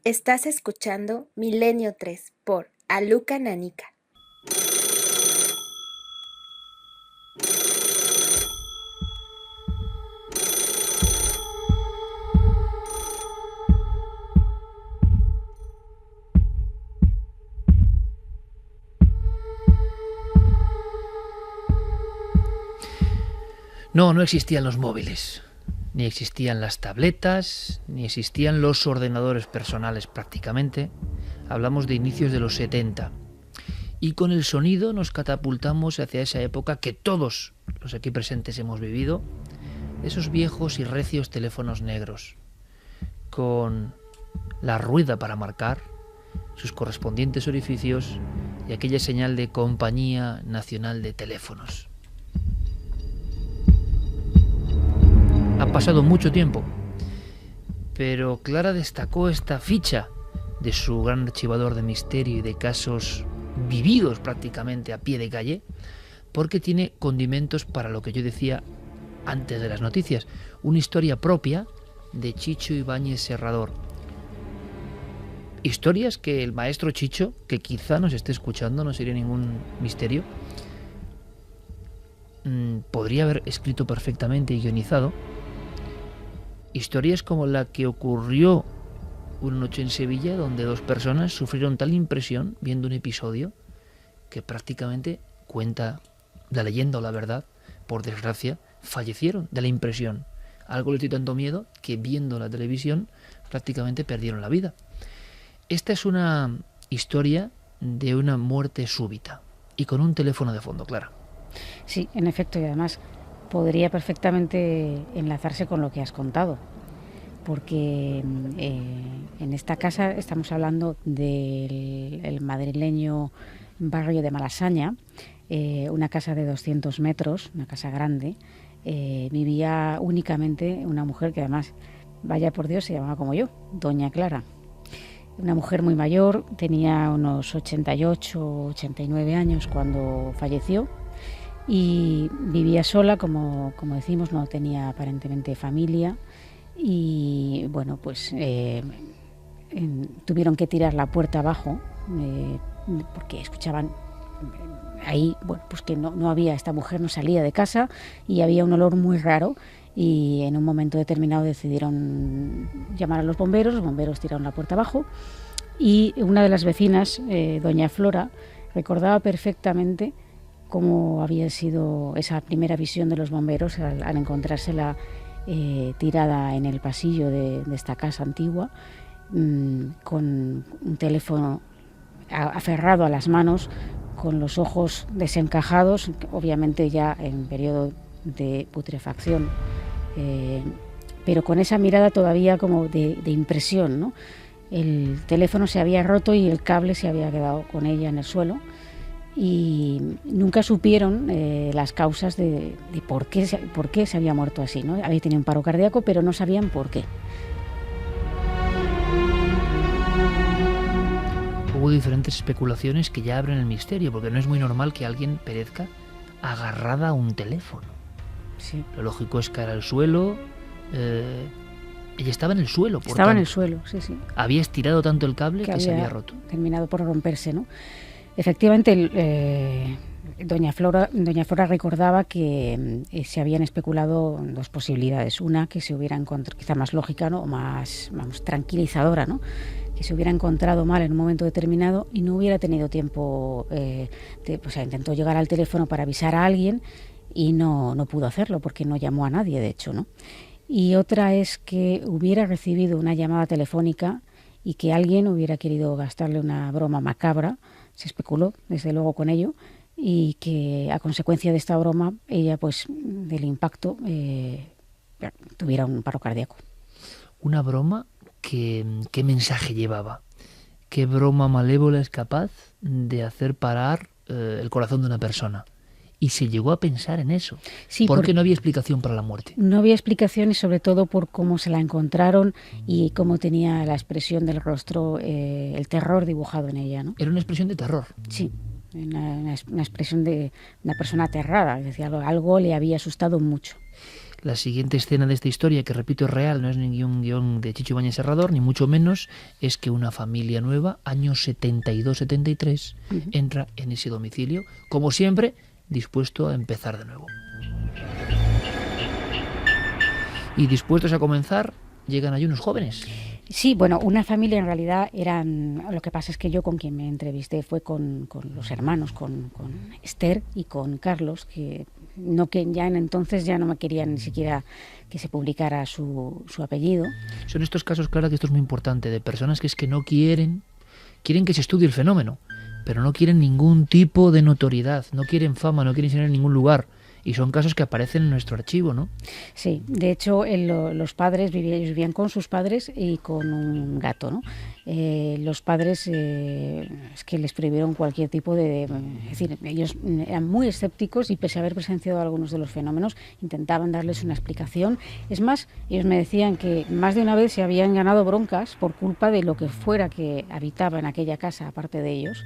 Estás escuchando Milenio 3 por Aluka Nanika. No existían los móviles, ni existían las tabletas, ni existían los ordenadores personales prácticamente. Hablamos de inicios de los 70. Y con el sonido nos catapultamos hacia esa época que todos los aquí presentes hemos vivido, esos viejos y recios teléfonos negros, con la rueda para marcar, sus correspondientes orificios y aquella señal de Compañía Nacional de Teléfonos. Ha pasado mucho tiempo, pero Clara destacó esta ficha de su gran archivador de misterio y de casos vividos prácticamente a pie de calle, porque tiene condimentos para lo que yo decía antes de las noticias, una historia propia de Chicho Ibáñez Serrador. Historias que el maestro Chicho, que quizá nos esté escuchando, no sería ningún misterio, podría haber escrito perfectamente y guionizado. Historias como la que ocurrió una noche en Sevilla, donde dos personas sufrieron tal impresión viendo un episodio que prácticamente, cuenta la leyenda o la verdad, por desgracia, fallecieron de la impresión. Algo les dio tanto miedo que viendo la televisión prácticamente perdieron la vida. Esta es una historia de una muerte súbita y con un teléfono de fondo, Clara. Sí, en efecto, y además podría perfectamente enlazarse con lo que has contado, porque en esta casa estamos hablando del madrileño barrio de Malasaña, una casa de 200 metros, una casa grande. Vivía únicamente una mujer que además, vaya por Dios, se llamaba como yo, Doña Clara. Una mujer muy mayor, tenía unos 88, 89 años cuando falleció. Y vivía sola, como decimos, no tenía aparentemente familia y bueno, pues tuvieron que tirar la puerta abajo porque escuchaban ahí, bueno, pues que no había, esta mujer no salía de casa y había un olor muy raro y en un momento determinado decidieron llamar a los bomberos tiraron la puerta abajo y una de las vecinas, doña Flora, recordaba perfectamente cómo había sido esa primera visión de los bomberos al encontrársela tirada en el pasillo de esta casa antigua, con un teléfono aferrado a las manos, con los ojos desencajados, obviamente ya en periodo de putrefacción, pero con esa mirada todavía como de impresión, ¿no? El teléfono se había roto y el cable se había quedado con ella en el suelo. Y nunca supieron las causas de por qué se había muerto así, ¿no? Había tenido un paro cardíaco, pero no sabían por qué. Hubo diferentes especulaciones que ya abren el misterio, porque no es muy normal que alguien perezca agarrada a un teléfono. Sí. Lo lógico es caer al suelo. Ella estaba en el suelo, por Estaba tanto, en el suelo, sí. había estirado tanto el cable que se había roto. Terminado por romperse, ¿no? Efectivamente, doña Flora recordaba que se habían especulado dos posibilidades. Una, que se hubiera encontrado, quizá más lógica, ¿no? O más, tranquilizadora, ¿no? Que se hubiera encontrado mal en un momento determinado y no hubiera tenido tiempo, intentó llegar al teléfono para avisar a alguien y no pudo hacerlo porque no llamó a nadie, de hecho, ¿no? Y otra es que hubiera recibido una llamada telefónica y que alguien hubiera querido gastarle una broma macabra. Se especuló, desde luego, con ello, y que a consecuencia de esta broma, ella, pues, del impacto, tuviera un paro cardíaco. Una broma ¿qué mensaje llevaba? ¿Qué broma malévola es capaz de hacer parar el corazón de una persona? Y se llegó a pensar en eso, sí, porque no había explicación para la muerte. No había explicación y sobre todo por cómo se la encontraron y cómo tenía la expresión del rostro, el terror dibujado en ella, ¿no? Era una expresión de terror. Sí, una expresión de una persona aterrada, es decir, algo le había asustado mucho. La siguiente escena de esta historia, que repito es real, no es ningún guión de Chicho Ibáñez Serrador, ni mucho menos, es que una familia nueva, años 72-73, entra en ese domicilio, como siempre, dispuesto a empezar de nuevo. Y dispuestos a comenzar, llegan allí unos jóvenes. Sí, bueno, una familia en realidad eran, lo que pasa es que yo con quien me entrevisté fue con los hermanos, con Esther y con Carlos, que ya en entonces ya no me querían ni siquiera que se publicara su apellido. Son estos casos, Clara, que esto es muy importante, de personas que es que no quieren que se estudie el fenómeno, pero no quieren ningún tipo de notoriedad, no quieren fama, no quieren ser en ningún lugar. Y son casos que aparecen en nuestro archivo, ¿no? Sí, de hecho los padres ellos vivían con sus padres y con un gato, ¿no? Los padres es que les prohibieron cualquier tipo es decir, ellos eran muy escépticos y pese a haber presenciado algunos de los fenómenos, intentaban darles una explicación. Es más, ellos me decían que más de una vez se habían ganado broncas por culpa de lo que fuera que habitaba en aquella casa, aparte de ellos,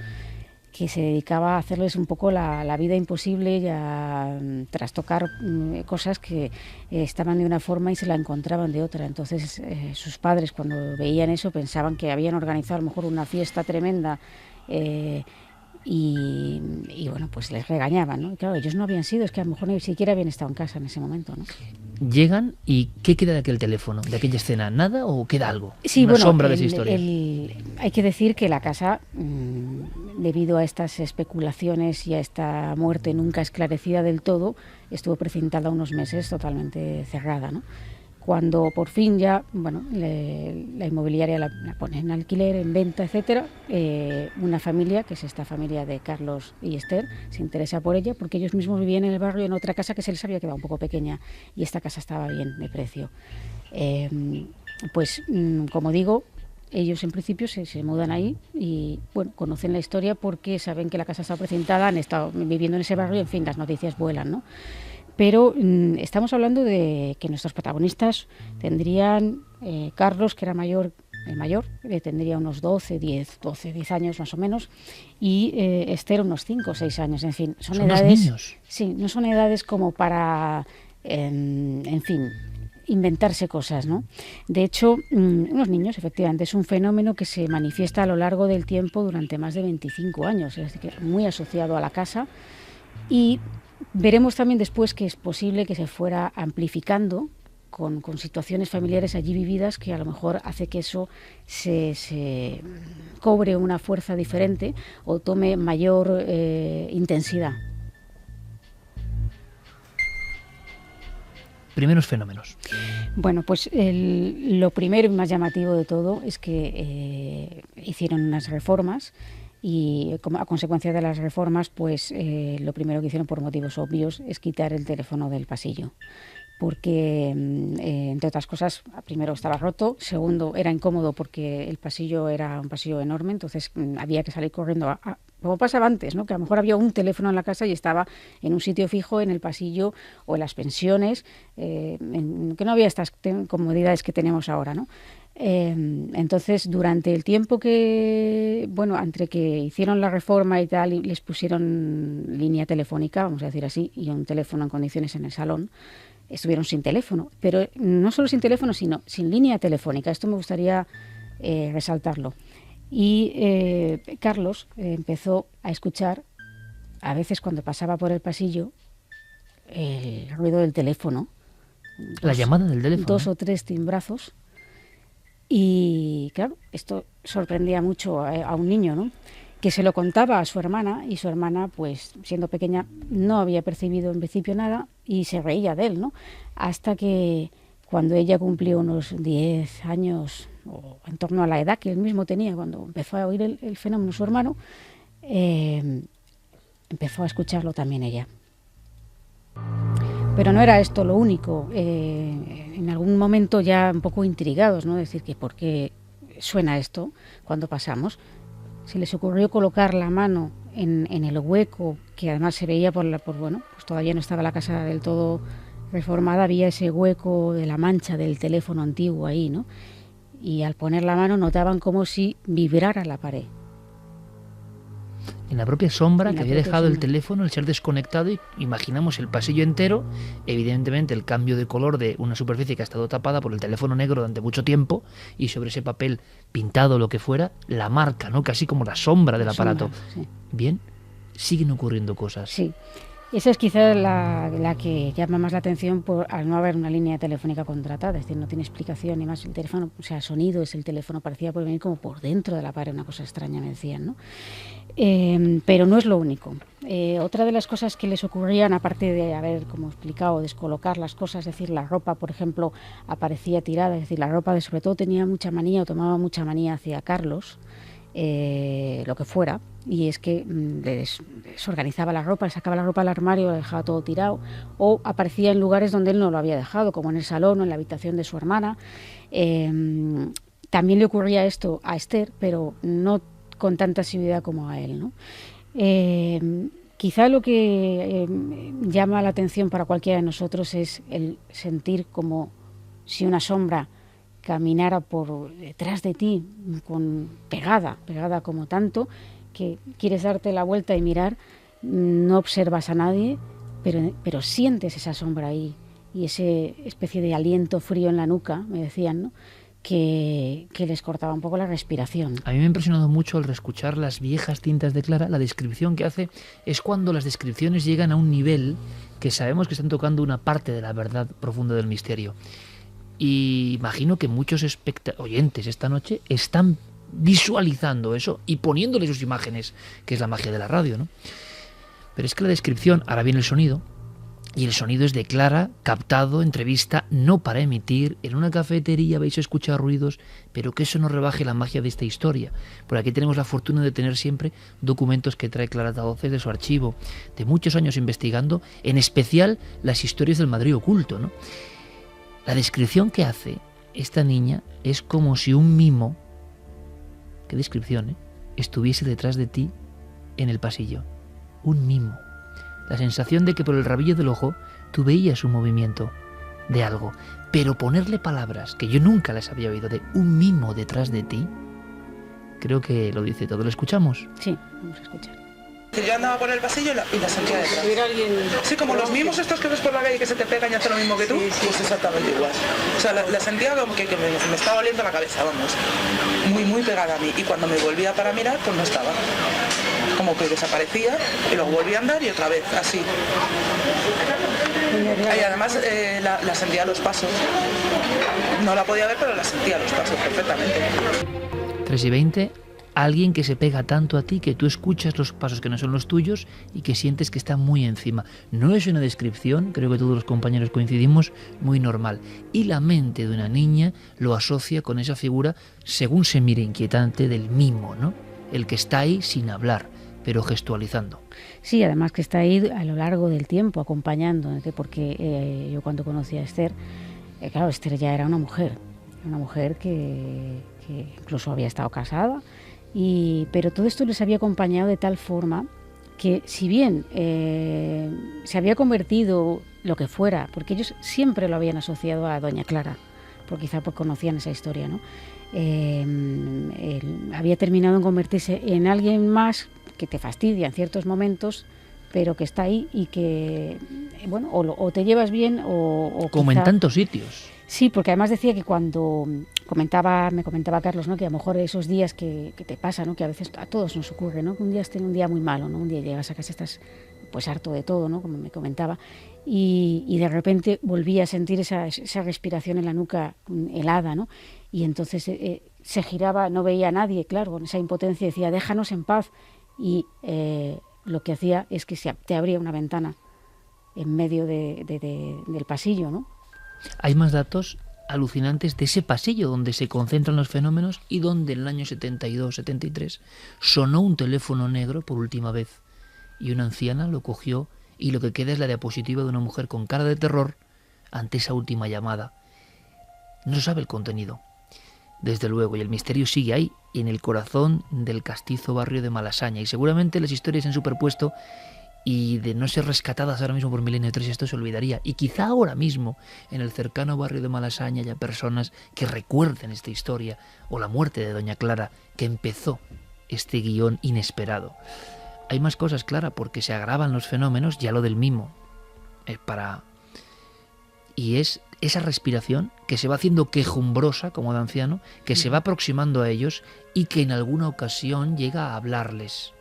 que se dedicaba a hacerles un poco la vida imposible y a trastocar cosas que estaban de una forma y se la encontraban de otra. Entonces sus padres, cuando veían eso, pensaban que habían organizado a lo mejor una fiesta tremenda y bueno, pues les regañaban, ¿no? Y claro, ellos no habían sido, es que a lo mejor ni siquiera habían estado en casa en ese momento, ¿no? Llegan y ¿qué queda de aquel teléfono, de aquella escena? ¿Nada o queda algo? Sí, una bueno, sombra de esa historia. Hay que decir que la casa, debido a estas especulaciones y a esta muerte nunca esclarecida del todo, estuvo precintada unos meses totalmente cerrada, ¿no? Cuando por fin ya, bueno, la inmobiliaria la pone en alquiler, en venta, etcétera, una familia, que es esta familia de Carlos y Esther, se interesa por ella porque ellos mismos vivían en el barrio en otra casa que se les había quedado un poco pequeña y esta casa estaba bien de precio. Como digo, ellos en principio se mudan ahí y bueno, conocen la historia porque saben que la casa está precintada, han estado viviendo en ese barrio y en fin, las noticias vuelan, ¿no? Pero estamos hablando de que nuestros protagonistas tendrían, Carlos, que era el mayor, tendría unos 10 años más o menos, y Esther unos 5 o 6 años, en fin. Son edades, niños. Sí, no son edades como para, en fin, inventarse cosas, ¿no? De hecho, unos niños, efectivamente, es un fenómeno que se manifiesta a lo largo del tiempo durante más de 25 años, es decir, muy asociado a la casa y veremos también después que es posible que se fuera amplificando con situaciones familiares allí vividas que a lo mejor hace que eso se cobre una fuerza diferente o tome mayor intensidad. Primeros fenómenos. Bueno, pues lo primero y más llamativo de todo es que hicieron unas reformas y a consecuencia de las reformas, pues lo primero que hicieron por motivos obvios es quitar el teléfono del pasillo. Porque, entre otras cosas, primero estaba roto, segundo era incómodo porque el pasillo era un pasillo enorme, entonces había que salir corriendo, como pasaba antes, ¿no? Que a lo mejor había un teléfono en la casa y estaba en un sitio fijo en el pasillo o en las pensiones, que no había estas comodidades que tenemos ahora, ¿no? Entonces, durante el tiempo entre que hicieron la reforma y tal, y les pusieron línea telefónica, vamos a decir así, y un teléfono en condiciones en el salón, estuvieron sin teléfono, pero no solo sin teléfono, sino sin línea telefónica. Esto me gustaría resaltarlo. Y Carlos empezó a escuchar, a veces cuando pasaba por el pasillo, el ruido del teléfono. La llamada del teléfono. 2 o 3 timbrazos. Y claro, esto sorprendía mucho a un niño, ¿no? Que se lo contaba a su hermana y su hermana, pues siendo pequeña, no había percibido en principio nada y se reía de él, ¿no? Hasta que cuando ella cumplió unos 10 años o en torno a la edad que él mismo tenía cuando empezó a oír el fenómeno su hermano, empezó a escucharlo también ella. Pero no era esto lo único. En algún momento ya un poco intrigados, ¿no? Decir que por qué suena esto cuando pasamos. Se les ocurrió colocar la mano en el hueco, que además se veía pues todavía no estaba la casa del todo reformada, había ese hueco de la mancha del teléfono antiguo ahí, ¿no? Y al poner la mano notaban como si vibrara la pared. En la propia sombra En que la había propia dejado el sombra. teléfono, el ser desconectado, y imaginamos el pasillo entero, evidentemente el cambio de color de una superficie que ha estado tapada por el teléfono negro durante mucho tiempo, y sobre ese papel pintado, lo que fuera, la marca, ¿no? Casi como la sombra del La aparato. sombra, sí. Bien, siguen ocurriendo cosas. Sí. Esa es quizás la que llama más la atención al no haber una línea telefónica contratada, es decir, no tiene explicación ni más. El teléfono, o sea, sonido es el teléfono, parecía por venir como por dentro de la pared, una cosa extraña, me decían, ¿no? Pero no es lo único. Otra de las cosas que les ocurrían, aparte de haber, como explicado, descolocar las cosas, es decir, la ropa, por ejemplo, aparecía tirada, es decir, la ropa sobre todo tenía mucha manía o tomaba mucha manía hacia Carlos, lo que fuera, y es que desorganizaba la ropa, le sacaba la ropa al armario, lo dejaba todo tirado, o aparecía en lugares donde él no lo había dejado, como en el salón o en la habitación de su hermana. También le ocurría esto a Esther, pero no con tanta asiduidad como a él, ¿no? Quizá lo que llama la atención para cualquiera de nosotros es el sentir como si una sombra caminara por detrás de ti, pegada como tanto, que quieres darte la vuelta y mirar, no observas a nadie, pero sientes esa sombra ahí, y ese especie de aliento frío en la nuca, me decían, ¿no?, que les cortaba un poco la respiración. A mí me ha impresionado mucho al reescuchar las viejas cintas de Clara. La descripción que hace es cuando las descripciones llegan a un nivel que sabemos que están tocando una parte de la verdad profunda del misterio. Y imagino que muchos oyentes esta noche están visualizando eso y poniéndole sus imágenes, que es la magia de la radio, ¿no? Pero es que la descripción, ahora viene el sonido, y el sonido es de Clara, captado, entrevista, no para emitir, en una cafetería vais a escuchar ruidos, pero que eso no rebaje la magia de esta historia. Por aquí tenemos la fortuna de tener siempre documentos que trae Clara Tauces de su archivo, de muchos años investigando, en especial las historias del Madrid oculto, ¿no? La descripción que hace esta niña es como si un mimo, qué descripción, estuviese detrás de ti en el pasillo. Un mimo. La sensación de que por el rabillo del ojo tú veías un movimiento de algo, pero ponerle palabras que yo nunca las había oído, de un mimo detrás de ti, creo que lo dice todo. ¿Lo escuchamos? Sí, vamos a escuchar. Yo andaba por el pasillo y la sentía detrás. Sí, como los mimos estos que ves por la calle que se te pegan y hacen lo mismo que tú, pues exactamente igual. O sea, la sentía como que me estaba oliendo la cabeza, vamos. Muy, muy pegada a mí. Y cuando me volvía para mirar, pues no estaba. Como que desaparecía y luego volvía a andar y otra vez, así. Y además la sentía a los pasos. No la podía ver, pero la sentía a los pasos perfectamente. 3:20, alguien que se pega tanto a ti que tú escuchas los pasos que no son los tuyos y que sientes que está muy encima. No es una descripción, creo que todos los compañeros coincidimos, muy normal. Y la mente de una niña lo asocia con esa figura, según se mire, inquietante, del mimo, ¿no? El que está ahí sin hablar, pero gestualizando. Sí, además que está ahí a lo largo del tiempo acompañando, porque yo cuando conocí a Esther, claro, Esther ya era una mujer que incluso había estado casada, pero todo esto les había acompañado de tal forma que, si bien se había convertido lo que fuera, porque ellos siempre lo habían asociado a Doña Clara, porque quizá conocían esa historia, ¿no? Había terminado en convertirse en alguien más que te fastidia en ciertos momentos, pero que está ahí y que, bueno, o te llevas bien o como quizá... en tantos sitios. Sí, porque además decía que cuando me comentaba Carlos, ¿no?, que a lo mejor esos días que te pasa, ¿no?, que a veces a todos nos ocurre, ¿no?, que un día estés un día muy malo, ¿no?, un día llegas a casa, estás pues harto de todo, ¿no?, como me comentaba, y de repente volví a sentir esa respiración en la nuca helada, ¿no?, y entonces se giraba, no veía a nadie, claro, con esa impotencia decía, déjanos en paz, y lo que hacía es que te abría una ventana en medio del pasillo, ¿no? Hay más datos alucinantes de ese pasillo donde se concentran los fenómenos y donde en el año 72-73 sonó un teléfono negro por última vez y una anciana lo cogió y lo que queda es la diapositiva de una mujer con cara de terror ante esa última llamada. No se sabe el contenido, desde luego, y el misterio sigue ahí, en el corazón del castizo barrio de Malasaña, y seguramente las historias se han superpuesto y de no ser rescatadas ahora mismo por Milenio 3 esto se olvidaría. Y quizá ahora mismo en el cercano barrio de Malasaña haya personas que recuerden esta historia o la muerte de Doña Clara que empezó este guión inesperado. hay más cosas, Clara, porque se agravan los fenómenos, ya lo del mimo. Y es esa respiración que se va haciendo quejumbrosa, como de anciano, que se va aproximando a ellos y que en alguna ocasión llega a hablarles.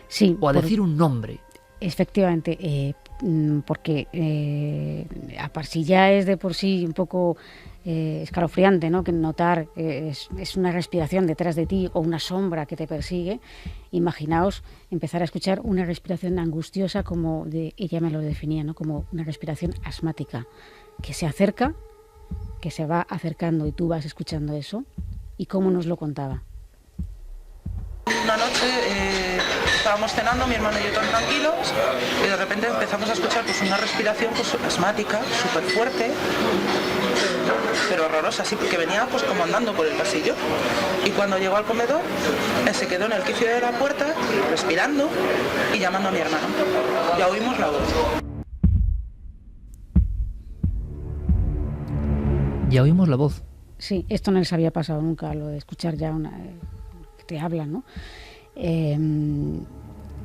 Sí, O a decir un nombre. Efectivamente, porque si ya es de por sí un poco escalofriante, ¿no?, que notar es una respiración detrás de ti o una sombra que te persigue, imaginaos empezar a escuchar una respiración angustiosa, como ella me lo definía, ¿no?, como una respiración asmática, que se acerca, que se va acercando y tú vas escuchando eso. ¿Y cómo nos lo contaba? Una noche estábamos cenando, mi hermano y yo tan tranquilos, y de repente empezamos a escuchar pues una respiración pues asmática, súper fuerte, pero horrorosa, así que venía pues como andando por el pasillo. Y cuando llegó al comedor, se quedó en el quicio de la puerta, respirando y llamando a mi hermano. Ya oímos la voz. Ya oímos la voz. Sí, esto no les había pasado nunca, lo de escuchar ya que te hablan, ¿no?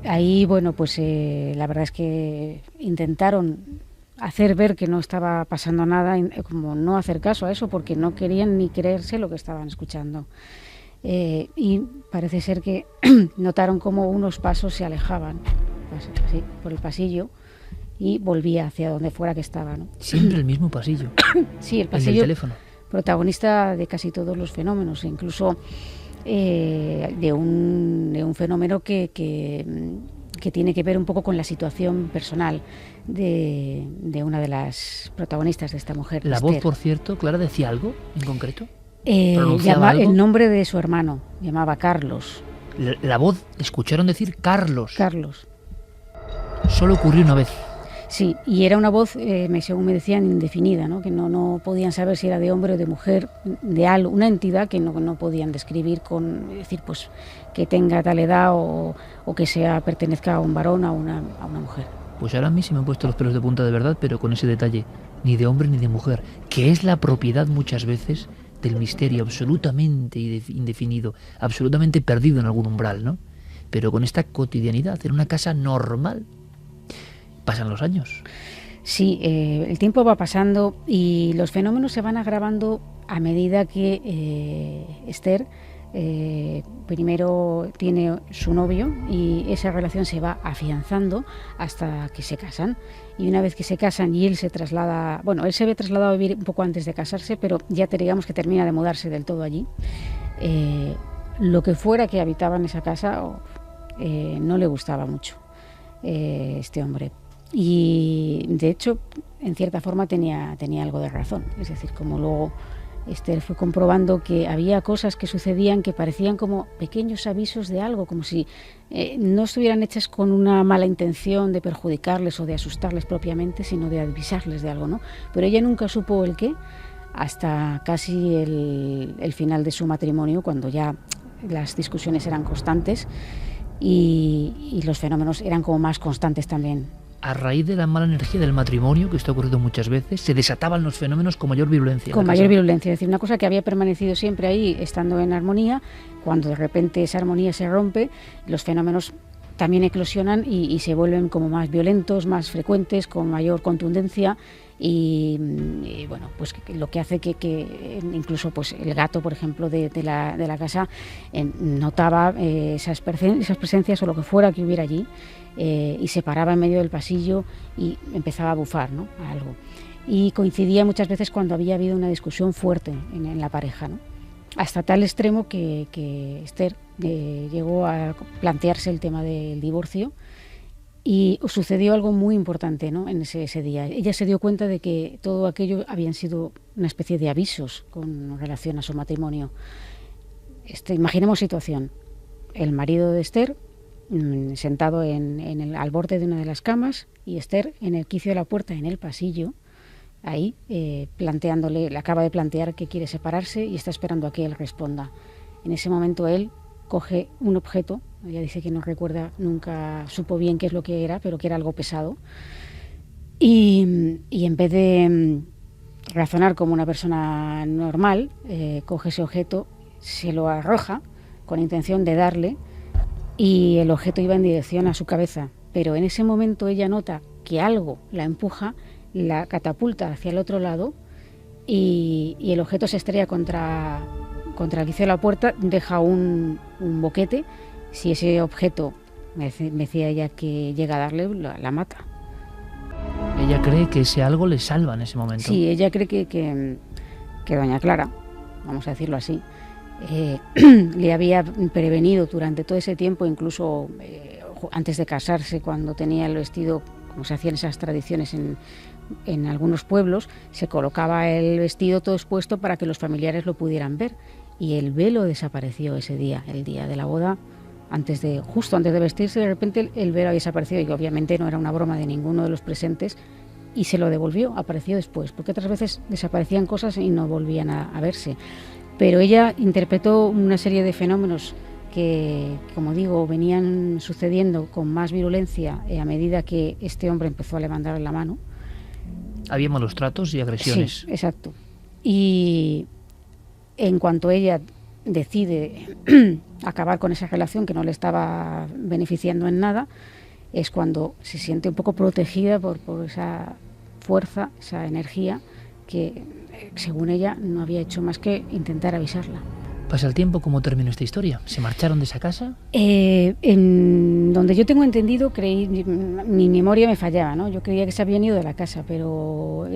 Ahí, bueno, pues la verdad es que intentaron hacer ver que no estaba pasando nada, como no hacer caso a eso, porque no querían ni creerse lo que estaban escuchando. Y parece ser que notaron como unos pasos se alejaban así, por el pasillo, y volvía hacia donde fuera que estaba, ¿no? Siempre el mismo pasillo. Sí, el El pasillo. del teléfono. Protagonista de casi todos los fenómenos, incluso de un fenómeno que tiene que ver un poco con la situación personal de una de las protagonistas de esta mujer. La Esther. voz, por cierto, Clara, ¿decía algo en concreto? ¿Pronunciaba algo? El nombre de su hermano, llamaba Carlos. La voz, escucharon decir Carlos. Carlos. Solo ocurrió una vez. Sí, y era una voz, según me decían, indefinida, ¿no?, que no podían saber si era de hombre o de mujer, de algo, una entidad que no podían describir con decir, pues, que tenga tal edad o que pertenezca a un varón o a una mujer. Pues ahora a mí se me han puesto los pelos de punta de verdad, pero con ese detalle, ni de hombre ni de mujer, que es la propiedad muchas veces del misterio absolutamente indefinido, absolutamente perdido en algún umbral, ¿no? Pero con esta cotidianidad, en una casa normal, pasan los años. Sí, el tiempo va pasando y los fenómenos se van agravando a medida que Esther primero tiene su novio y esa relación se va afianzando hasta que se casan. Y una vez que se casan y él se traslada, bueno, él se ve trasladado a vivir un poco antes de casarse, pero ya digamos que termina de mudarse del todo allí. Lo que fuera que habitaba en esa casa no le gustaba mucho este hombre. Y de hecho, en cierta forma tenía algo de razón. Es decir, como luego Esther fue comprobando que había cosas que sucedían que parecían como pequeños avisos de algo, como si no estuvieran hechas con una mala intención de perjudicarles o de asustarles propiamente, sino de avisarles de algo, ¿no? Pero ella nunca supo el qué hasta casi el final de su matrimonio, cuando ya las discusiones eran constantes y los fenómenos eran como más constantes también. A raíz de la mala energía del matrimonio, que esto ha ocurrido muchas veces, se desataban los fenómenos con mayor virulencia. Con mayor virulencia, es decir, una cosa que había permanecido siempre ahí, estando en armonía, cuando de repente esa armonía se rompe, los fenómenos también eclosionan y se vuelven como más violentos, más frecuentes, con mayor contundencia y bueno, pues lo que hace que incluso pues el gato, por ejemplo, de la casa notaba esas presencias o lo que fuera que hubiera allí y se paraba en medio del pasillo y empezaba a bufar, ¿no?, a algo. Y coincidía muchas veces cuando había habido una discusión fuerte en la pareja, ¿no?, hasta tal extremo que Esther llegó a plantearse el tema del divorcio y sucedió algo muy importante, ¿no?, en ese día. Ella se dio cuenta de que todo aquello habían sido una especie de avisos con relación a su matrimonio. Imaginemos situación: el marido de Esther sentado al borde de una de las camas y Esther en el quicio de la puerta, en el pasillo, ahí le acaba de plantear que quiere separarse y está esperando a que él responda. En ese momento él coge un objeto, ella dice que no recuerda, nunca supo bien qué es lo que era, pero que era algo pesado, y en vez de razonar como una persona normal, coge ese objeto, se lo arroja con intención de darle, y el objeto iba en dirección a su cabeza, pero en ese momento ella nota que algo la empuja, la catapulta hacia el otro lado y el objeto se estrella contra el vicio de la puerta, deja un boquete. Si ese objeto, me decía ella, que llega a darle, la mata. Ella cree que ese algo le salva en ese momento. Sí, ella cree que doña Clara, vamos a decirlo así, le había prevenido durante todo ese tiempo, incluso antes de casarse, cuando tenía el vestido, como se hacían esas tradiciones en algunos pueblos, se colocaba el vestido todo expuesto para que los familiares lo pudieran ver, y el velo desapareció ese día, el día de la boda. Justo antes de vestirse, de repente el velo había desaparecido, y obviamente no era una broma de ninguno de los presentes, y se lo devolvió, apareció después, porque otras veces desaparecían cosas y no volvían a verse. Pero ella interpretó una serie de fenómenos que, como digo, venían sucediendo con más virulencia a medida que este hombre empezó a levantar la mano. Había malos tratos y agresiones. Sí, exacto. Y en cuanto ella decide acabar con esa relación que no le estaba beneficiando en nada, es cuando se siente un poco protegida por esa fuerza, esa energía que, según ella, no había hecho más que intentar avisarla. Pasa el tiempo, ¿cómo terminó esta historia? ¿Se marcharon de esa casa? En donde yo tengo entendido, mi memoria me fallaba, ¿no? Yo creía que se habían ido de la casa, pero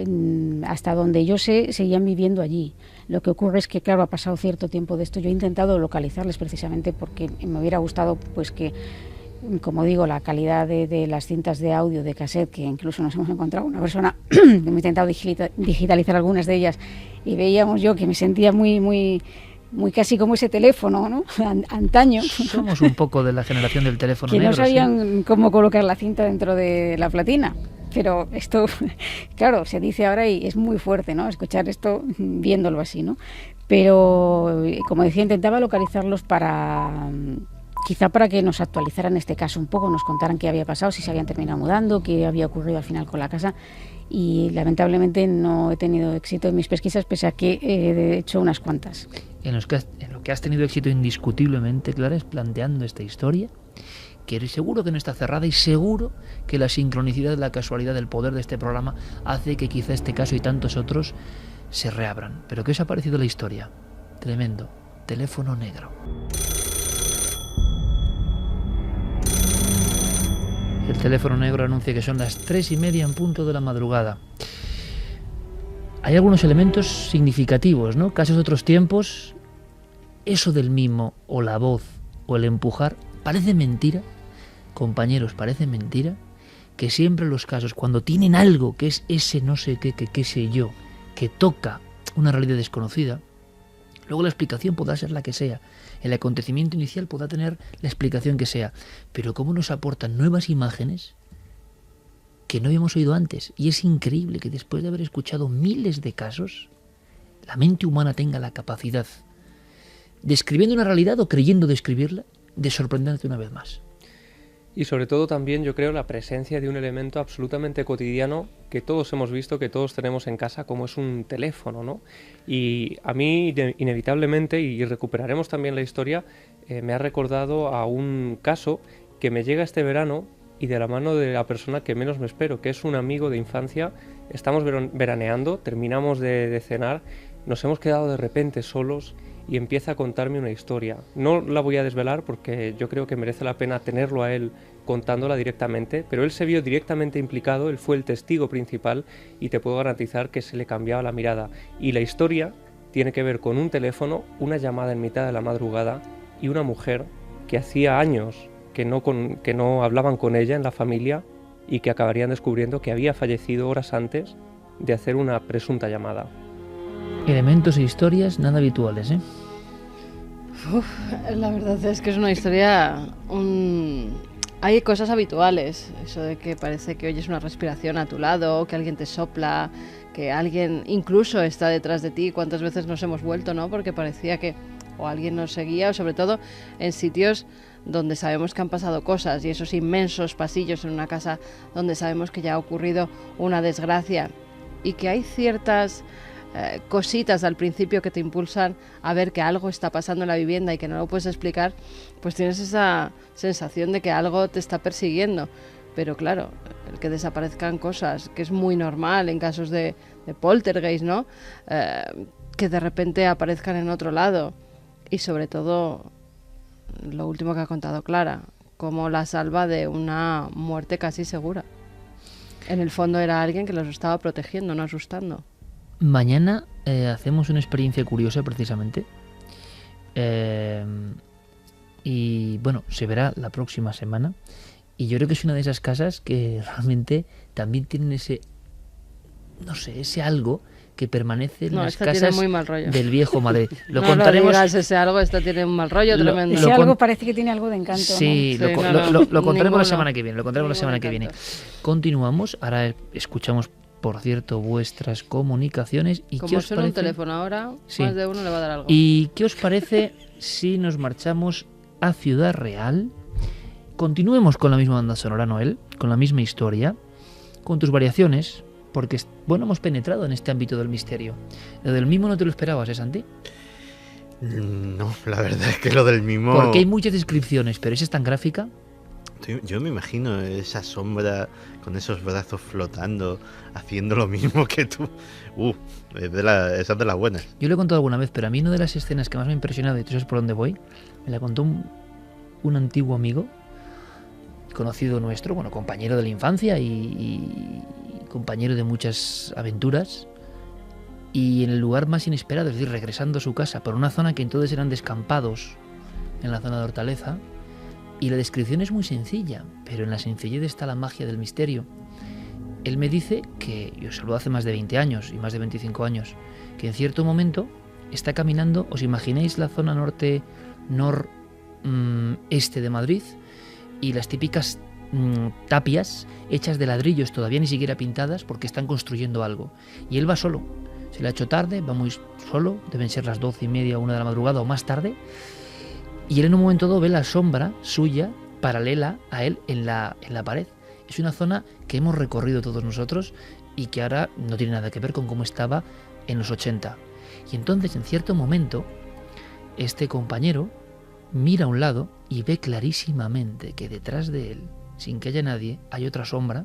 hasta donde yo sé, seguían viviendo allí. Lo que ocurre es que, claro, ha pasado cierto tiempo de esto. Yo he intentado localizarles precisamente porque me hubiera gustado, pues, que, como digo, la calidad de las cintas de audio, de cassette, que incluso nos hemos encontrado una persona que me ha intentado digitalizar algunas de ellas, y veíamos yo que me sentía muy casi como ese teléfono, ¿no? Antaño. Somos un poco de la generación del teléfono que negro. No sabían cómo colocar la cinta dentro de la platina. Pero esto, claro, se dice ahora y es muy fuerte, ¿no? Escuchar esto viéndolo así, ¿no? Pero, como decía, intentaba localizarlos quizá para que nos actualizaran este caso un poco, nos contaran qué había pasado, si se habían terminado mudando, qué había ocurrido al final con la casa. Y lamentablemente no he tenido éxito en mis pesquisas, pese a que he hecho unas cuantas. En lo que has tenido éxito indiscutiblemente, Clara, es planteando esta historia, que seguro que no está cerrada, y seguro que la sincronicidad, la casualidad, del poder de este programa hace que quizá este caso y tantos otros se reabran. ¿Pero qué os ha parecido la historia? Tremendo. Teléfono negro. El teléfono negro anuncia que son las 3:30 en punto de la madrugada. Hay algunos elementos significativos, ¿no? Casos de otros tiempos, eso del mimo o la voz o el empujar, parece mentira, compañeros, parece mentira, que siempre los casos, cuando tienen algo que es ese no sé qué sé yo, que toca una realidad desconocida, luego la explicación podrá ser la que sea, el acontecimiento inicial podrá tener la explicación que sea, pero cómo nos aportan nuevas imágenes que no habíamos oído antes. Y es increíble que después de haber escuchado miles de casos, la mente humana tenga la capacidad, describiendo una realidad o creyendo describirla, de sorprenderte una vez más. Y sobre todo también, yo creo, la presencia de un elemento absolutamente cotidiano que todos hemos visto, que todos tenemos en casa, como es un teléfono, ¿no? Y a mí, inevitablemente, y recuperaremos también la historia, me ha recordado a un caso que me llega este verano y de la mano de la persona que menos me espero, que es un amigo de infancia. Estamos veraneando, terminamos de cenar, nos hemos quedado de repente solos y empieza a contarme una historia. No la voy a desvelar porque yo creo que merece la pena tenerlo a él contándola directamente, pero él se vio directamente implicado, él fue el testigo principal y te puedo garantizar que se le cambiaba la mirada. Y la historia tiene que ver con un teléfono, una llamada en mitad de la madrugada y una mujer que hacía años que no hablaban con ella en la familia y que acabarían descubriendo que había fallecido horas antes de hacer una presunta llamada. Elementos e historias nada habituales, ¿eh? La verdad es que es una historia... Hay cosas habituales, eso de que parece que oyes una respiración a tu lado, que alguien te sopla, que alguien incluso está detrás de ti. ¿Cuántas veces nos hemos vuelto, no? Porque parecía que o alguien nos seguía, o sobre todo en sitios donde sabemos que han pasado cosas, y esos inmensos pasillos en una casa donde sabemos que ya ha ocurrido una desgracia, y que hay ciertas cositas al principio que te impulsan a ver que algo está pasando en la vivienda y que no lo puedes explicar, pues tienes esa sensación de que algo te está persiguiendo. Pero claro, el que desaparezcan cosas, que es muy normal en casos de poltergeist, ¿no? Que de repente aparezcan en otro lado. Y sobre todo, lo último que ha contado Clara, cómo la salva de una muerte casi segura. En el fondo era alguien que los estaba protegiendo, no asustando. Mañana hacemos una experiencia curiosa precisamente. Y bueno, se verá la próxima semana. Y yo creo que es una de esas casas que realmente también tienen ese, no sé, ese algo que permanece en las casas muy mal rollo. del viejo Madrid. Lo contaremos. No digas ese algo, tiene un mal rollo tremendo. Ese algo parece que tiene algo de encanto. Sí, ¿no? Lo contaremos la semana que viene. Lo contaremos la semana que viene. Continuamos. Ahora escuchamos, por cierto, vuestras comunicaciones. ¿Y como qué os suena parece? un teléfono ahora, Sí. Más de uno le va a dar algo. ¿Y qué os parece si nos marchamos a Ciudad Real? Continuemos con la misma banda sonora, Noel, con la misma historia, con tus variaciones, porque bueno, hemos penetrado en este ámbito del misterio. Lo del mimo no te lo esperabas, ¿eh, Santi? No, la verdad es que lo del mimo... Porque hay muchas descripciones, pero esa es tan gráfica. Yo me imagino esa sombra con esos brazos flotando, haciendo lo mismo que tú. Esa es de las buenas. Yo lo he contado alguna vez, pero a mí una de las escenas que más me ha impresionado, y tú sabes por dónde voy, me la contó un antiguo amigo, conocido nuestro, bueno, compañero de la infancia y compañero de muchas aventuras, y en el lugar más inesperado, es decir, regresando a su casa por una zona que entonces eran descampados en la zona de Hortaleza, y la descripción es muy sencilla, pero en la sencillez está la magia del misterio. Él me dice que, yo se lo hace más de 20 años y más de 25 años, que en cierto momento está caminando, ¿os imagináis la zona noreste de Madrid? Y las típicas tapias hechas de ladrillos todavía ni siquiera pintadas porque están construyendo algo. Y él va solo. Se le ha hecho tarde, va muy solo, deben ser las 12:30 o 1 de la madrugada o más tarde. Y él en un momento dado ve la sombra suya paralela a él en la pared. Es una zona que hemos recorrido todos nosotros y que ahora no tiene nada que ver con cómo estaba en los 80. Y entonces en cierto momento este compañero mira a un lado y ve clarísimamente que detrás de él, sin que haya nadie, hay otra sombra,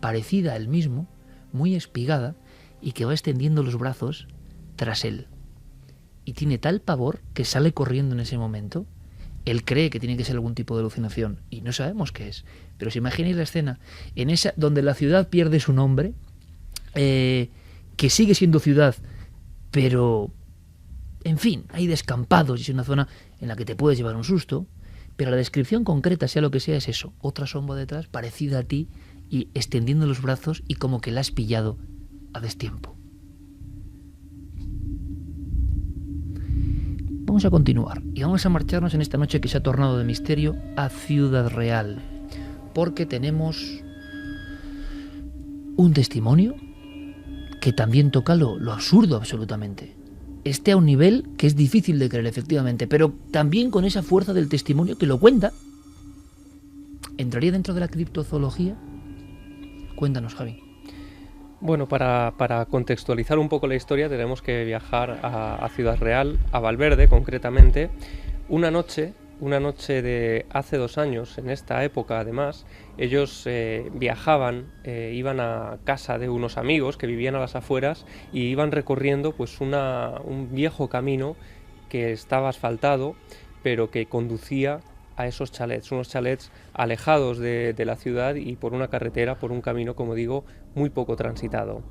parecida a él mismo, muy espigada, y que va extendiendo los brazos tras él. Y tiene tal pavor que sale corriendo en ese momento. Él cree que tiene que ser algún tipo de alucinación, y no sabemos qué es. Pero si imagináis la escena, en esa donde la ciudad pierde su nombre, que sigue siendo ciudad, pero... En fin, hay descampados y es una zona en la que te puedes llevar un susto, pero la descripción concreta, sea lo que sea, es eso. Otra sombra detrás, parecida a ti, y extendiendo los brazos y como que la has pillado a destiempo. Vamos a continuar y vamos a marcharnos en esta noche que se ha tornado de misterio a Ciudad Real, porque tenemos un testimonio que también toca lo absurdo absolutamente. A un nivel que es difícil de creer, efectivamente, pero también con esa fuerza del testimonio que lo cuenta. ¿Entraría dentro de la criptozoología? Cuéntanos, Javi. Bueno, para contextualizar un poco la historia tenemos que viajar a Ciudad Real, a Valverde concretamente, una noche de hace 2 años. En esta época, además, ellos viajaban, iban a casa de unos amigos que vivían a las afueras y iban recorriendo pues un viejo camino que estaba asfaltado, pero que conducía a esos chalets, unos chalets alejados de la ciudad y por una carretera, por un camino, como digo, muy poco transitado.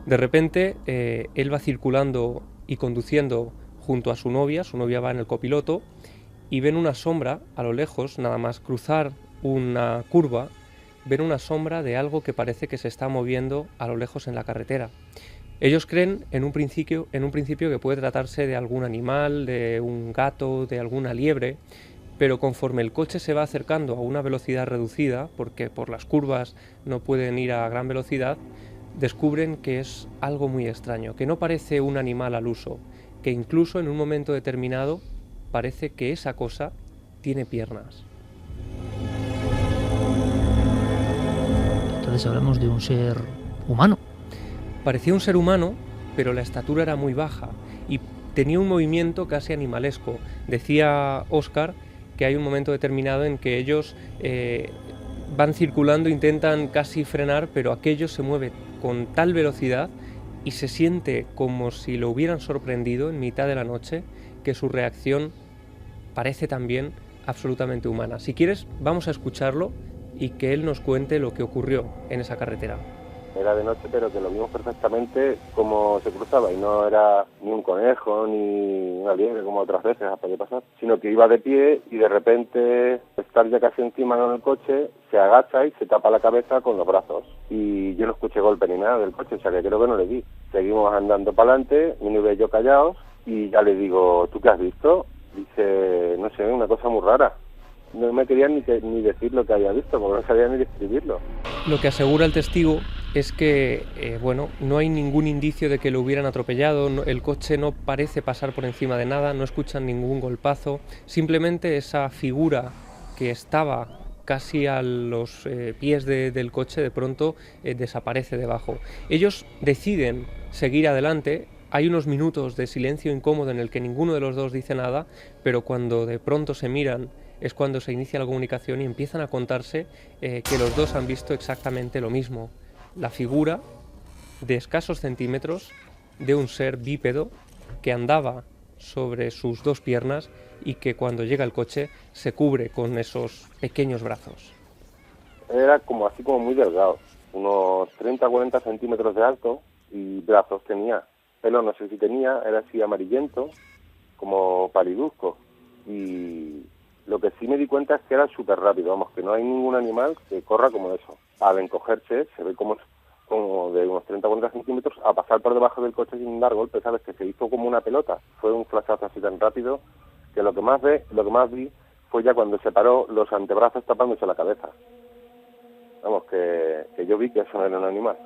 De repente, él va circulando y conduciendo junto a su novia va en el copiloto, y ven una sombra a lo lejos, nada más cruzar una curva, ven una sombra de algo que parece que se está moviendo a lo lejos en la carretera. Ellos creen en un principio que puede tratarse de algún animal, de un gato, de alguna liebre, pero conforme el coche se va acercando a una velocidad reducida, porque por las curvas no pueden ir a gran velocidad, descubren que es algo muy extraño, que no parece un animal al uso, que incluso en un momento determinado parece que esa cosa tiene piernas. Entonces hablamos de un ser humano. Parecía un ser humano, pero la estatura era muy baja y tenía un movimiento casi animalesco. Decía Óscar que hay un momento determinado en que ellos van circulando, intentan casi frenar, pero aquello se mueve con tal velocidad y se siente como si lo hubieran sorprendido en mitad de la noche, que su reacción parece también absolutamente humana. Si quieres, vamos a escucharlo y que él nos cuente lo que ocurrió en esa carretera. Era de noche, pero que lo vimos perfectamente cómo se cruzaba, y no era ni un conejo ni una liebre como otras veces hasta que pasar, sino que iba de pie y de repente, estar ya casi encima en el coche, se agacha y se tapa la cabeza con los brazos. Y yo no escuché golpe ni nada del coche, o sea que creo que no le di. Seguimos andando para adelante, mi novia y yo callados, y ya le digo, ¿tú qué has visto? Dice, no sé, una cosa muy rara. No me querían ni decir lo que había visto, porque no sabía ni describirlo. Lo que asegura el testigo es que, no hay ningún indicio de que lo hubieran atropellado, el coche no parece pasar por encima de nada, no escuchan ningún golpazo, simplemente esa figura que estaba casi a los pies del coche de pronto desaparece debajo. Ellos deciden seguir adelante. Hay unos minutos de silencio incómodo en el que ninguno de los dos dice nada, pero cuando de pronto se miran es cuando se inicia la comunicación y empiezan a contarse que los dos han visto exactamente lo mismo. La figura de escasos centímetros de un ser bípedo que andaba sobre sus dos piernas y que cuando llega el coche se cubre con esos pequeños brazos. Era como así como muy delgado, unos 30-40 centímetros de alto, y brazos tenía. Pelo no sé si tenía, era así amarillento, como paliduzco. Y lo que sí me di cuenta es que era súper rápido, vamos, que no hay ningún animal que corra como eso. Al encogerse, se ve como de unos 30-40 centímetros, a pasar por debajo del coche sin dar golpe, ¿sabes? Que se hizo como una pelota. Fue un flashazo así tan rápido que lo que más vi fue ya cuando se paró los antebrazos tapándose la cabeza. Vamos, que yo vi que eso no era un animal.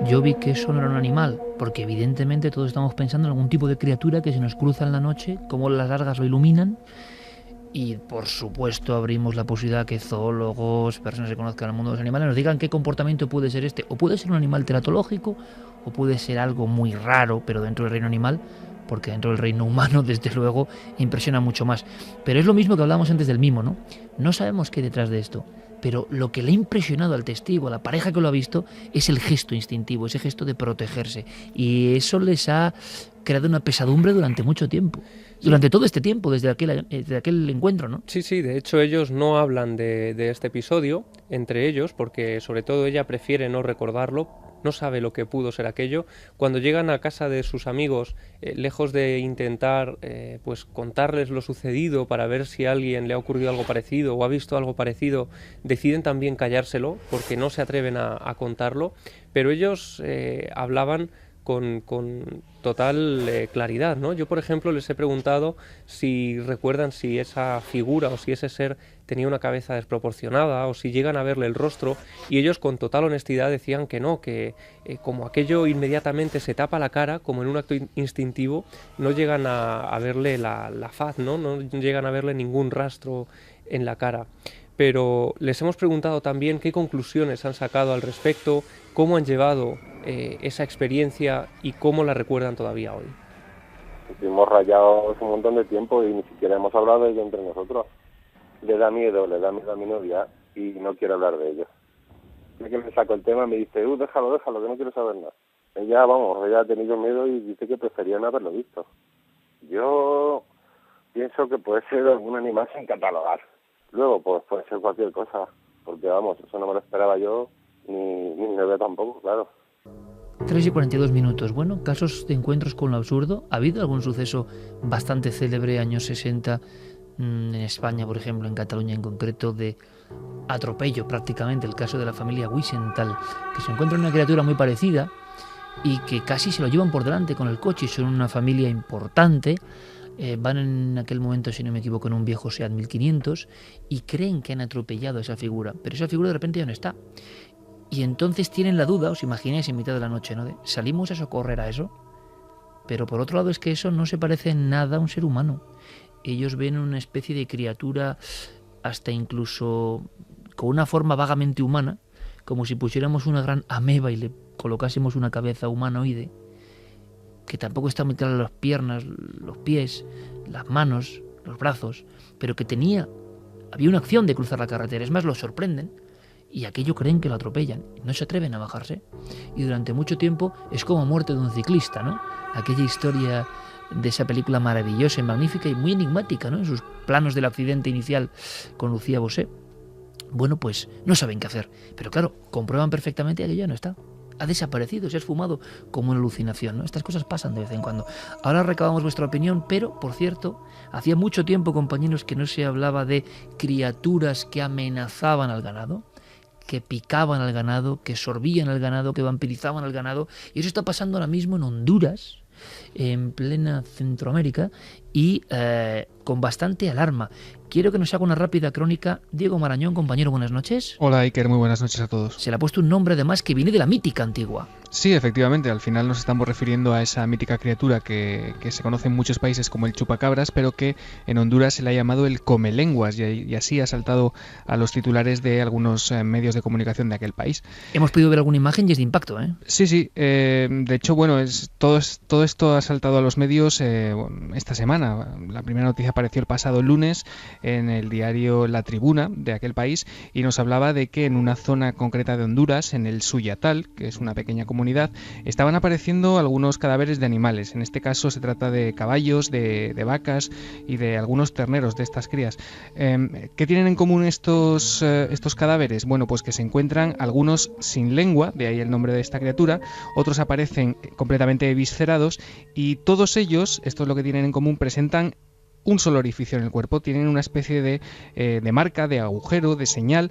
Yo vi que eso no era un animal, porque evidentemente todos estamos pensando en algún tipo de criatura que se nos cruza en la noche, como las largas lo iluminan, y por supuesto abrimos la posibilidad que zoólogos, personas que conozcan el mundo de los animales, nos digan qué comportamiento puede ser este, o puede ser un animal teratológico, o puede ser algo muy raro, pero dentro del reino animal, porque dentro del reino humano, desde luego, impresiona mucho más. Pero es lo mismo que hablábamos antes del mimo, ¿no? No sabemos qué hay detrás de esto, pero lo que le ha impresionado al testigo, a la pareja que lo ha visto, es el gesto instintivo, ese gesto de protegerse. Y eso les ha creado una pesadumbre durante mucho tiempo. Durante todo este tiempo, desde aquel encuentro, ¿no? Sí, de hecho ellos no hablan de este episodio entre ellos, porque sobre todo ella prefiere no recordarlo, no sabe lo que pudo ser aquello. Cuando llegan a casa de sus amigos, lejos de intentar pues contarles lo sucedido para ver si a alguien le ha ocurrido algo parecido o ha visto algo parecido, deciden también callárselo porque no se atreven a contarlo, pero ellos hablaban con total claridad, ¿no? Yo, por ejemplo, les he preguntado si recuerdan si esa figura o si ese ser tenía una cabeza desproporcionada o si llegan a verle el rostro, y ellos con total honestidad decían que no, que como aquello inmediatamente se tapa la cara, como en un acto instintivo, no llegan a verle la faz, ¿no? No llegan a verle ningún rastro en la cara. Pero les hemos preguntado también qué conclusiones han sacado al respecto, cómo han llevado esa experiencia y cómo la recuerdan todavía hoy. Estuvimos rayados un montón de tiempo y ni siquiera hemos hablado de ello entre nosotros. Le da miedo a mi novia y no quiere hablar de ello. Siempre que le saco el tema me dice, déjalo, que no quiero saber nada. Ella ha tenido miedo y dice que prefería no haberlo visto. Yo pienso que puede ser algún animal sin catalogar. Luego, pues puede ser cualquier cosa, porque eso no me lo esperaba yo, ni mi novia tampoco, claro. 3:42. Bueno, casos de encuentros con lo absurdo. ¿Ha habido algún suceso bastante célebre, años 60, en España, por ejemplo, en Cataluña en concreto, de atropello prácticamente? El caso de la familia Wiesenthal, que se encuentra una criatura muy parecida y que casi se lo llevan por delante con el coche. Son una familia importante. Van en aquel momento, si no me equivoco, en un viejo Seat 1500 y creen que han atropellado a esa figura, pero esa figura de repente ya no está. Y entonces tienen la duda, os imagináis en mitad de la noche, ¿no? ¿Salimos a socorrer a eso? Pero por otro lado es que eso no se parece en nada a un ser humano. Ellos ven una especie de criatura hasta incluso con una forma vagamente humana, como si pusiéramos una gran ameba y le colocásemos una cabeza humanoide, que tampoco está muy clara las piernas, los pies, las manos, los brazos, pero que había una acción de cruzar la carretera. Es más, lo sorprenden y aquello creen que lo atropellan. No se atreven a bajarse. Y durante mucho tiempo es como muerte de un ciclista, ¿no? Aquella historia de esa película maravillosa y magnífica y muy enigmática, ¿no? En sus planos del accidente inicial con Lucía Bosé. Bueno, pues no saben qué hacer. Pero claro, comprueban perfectamente que ya no está. Ha desaparecido, se ha esfumado como una alucinación, ¿no? Estas cosas pasan de vez en cuando. Ahora recabamos vuestra opinión, pero, por cierto, hacía mucho tiempo, compañeros, que no se hablaba de criaturas que amenazaban al ganado, que picaban al ganado, que sorbían al ganado, que vampirizaban al ganado. Y eso está pasando ahora mismo en Honduras, en plena Centroamérica, y con bastante alarma. Quiero que nos haga una rápida crónica Diego Marañón. Compañero, buenas noches. Hola Iker, muy buenas noches a todos. Se le ha puesto un nombre además que viene de la mítica antigua. Sí, efectivamente, al final nos estamos refiriendo a esa mítica criatura que se conoce en muchos países como el chupacabras, pero que en Honduras se le ha llamado el comelenguas y así ha saltado a los titulares de algunos medios de comunicación de aquel país. Hemos podido ver alguna imagen y es de impacto, ¿eh? Sí, de hecho, bueno, todo esto ha saltado a los medios esta semana. La primera noticia apareció el pasado lunes en el diario La Tribuna de aquel país y nos hablaba de que en una zona concreta de Honduras, en el Suyatal, que es una pequeña comunidad, estaban apareciendo algunos cadáveres de animales. En este caso se trata de caballos, de vacas y de algunos terneros de estas crías. ¿Qué tienen en común estos cadáveres? Bueno, pues que se encuentran algunos sin lengua, de ahí el nombre de esta criatura, otros aparecen completamente eviscerados y todos ellos, esto es lo que tienen en común, presentan un solo orificio en el cuerpo, tienen una especie de marca, de agujero, de señal,